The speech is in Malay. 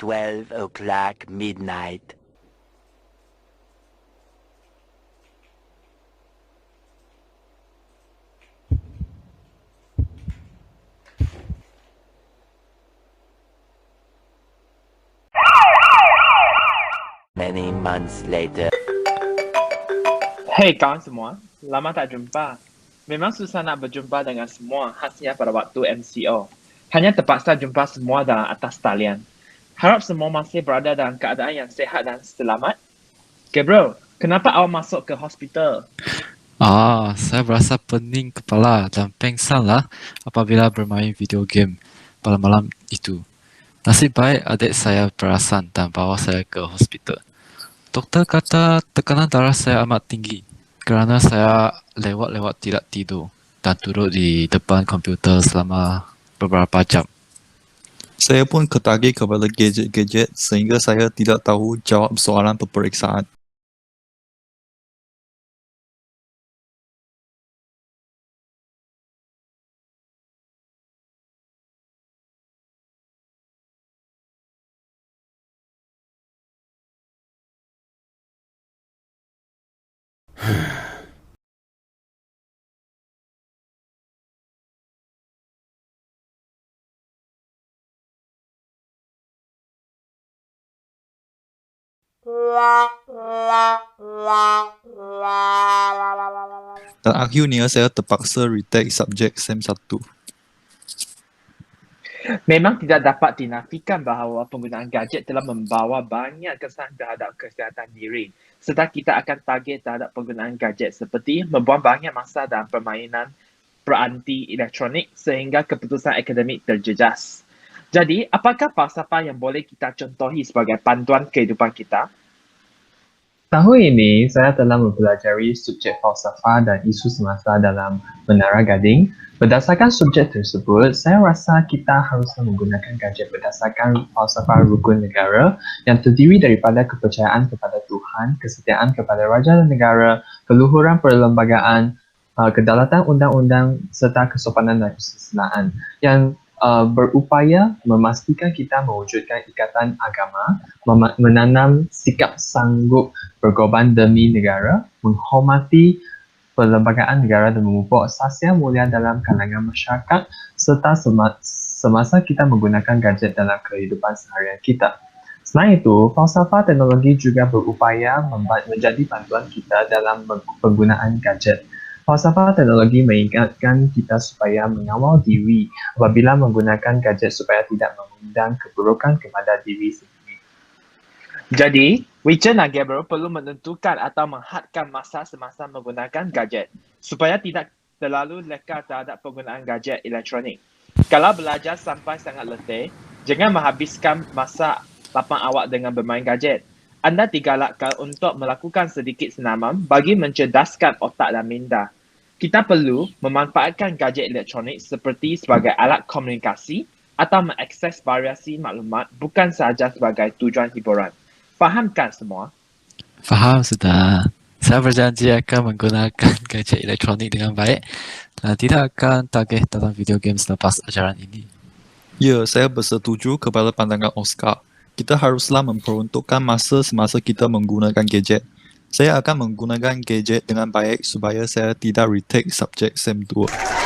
12 o'clock midnight. Many months later. Hey kawan semua, lama tak jumpa. Memang susah nak berjumpa dengan semua khasnya pada waktu MCO. Hanya terpaksa jumpa semua dalam atas talian. Harap semua masih berada dalam keadaan yang sihat dan selamat. Gabriel, kenapa awak masuk ke hospital? Saya berasa pening kepala dan pengsan lah apabila bermain video game pada malam itu. Nasib baik adik saya perasan dan bawa saya ke hospital. Doktor kata tekanan darah saya amat tinggi kerana saya lewat-lewat tidak tidur dan duduk di depan komputer selama beberapa jam. Saya pun ketagih kepada gadget-gadget sehingga saya tidak tahu jawab soalan peperiksaan. Dan akhirnya saya terpaksa retake subjek SEM 1. Memang tidak dapat dinafikan bahawa penggunaan gadget telah membawa banyak kesan terhadap kesihatan diri serta kita akan target terhadap penggunaan gadget seperti membuang banyak masa dalam permainan peranti elektronik sehingga keputusan akademik terjejas. Jadi, apakah falsafah yang boleh kita contohi sebagai panduan kehidupan kita? Tahun ini, saya telah mempelajari subjek falsafah dan isu semasa dalam Menara Gading. Berdasarkan subjek tersebut, saya rasa kita harusnya menggunakan gadget berdasarkan falsafah rukun negara yang terdiri daripada kepercayaan kepada Tuhan, kesetiaan kepada raja dan negara, keluhuran perlembagaan, kedaulatan undang-undang serta kesopanan dan kesusilaan yang berupaya memastikan kita mewujudkan ikatan agama, menanam sikap sanggup berkorban demi negara, menghormati perlembagaan negara dan memupuk sasya mulia dalam kalangan masyarakat serta semasa kita menggunakan gadget dalam kehidupan seharian kita. Selain itu, falsafah teknologi juga berupaya menjadi panduan kita dalam penggunaan gadget. Falsafah teknologi mengingatkan kita supaya mengawal diri apabila menggunakan gadget supaya tidak mengundang keburukan kepada diri sendiri. Jadi, Witcher dan Gabriel perlu menentukan atau menghadkan masa semasa menggunakan gadget supaya tidak terlalu leka terhadap penggunaan gadget elektronik. Kalau belajar sampai sangat letih, jangan menghabiskan masa lapang awak dengan bermain gadget. Anda digalakkan untuk melakukan sedikit senaman bagi mencerdaskan otak dan minda. Kita perlu memanfaatkan gadget elektronik seperti sebagai alat komunikasi atau mengakses variasi maklumat bukan sahaja sebagai tujuan hiburan. Fahamkan semua? Faham sudah. Saya berjanji akan menggunakan gadget elektronik dengan baik dan tidak akan tagih dalam video game selepas ajaran ini. Ya, saya bersetuju kepada pandangan Oscar. Kita haruslah memperuntukkan masa semasa kita menggunakan gadget. Saya akan menggunakan gadget dengan baik supaya saya tidak retake subjek SEM 2.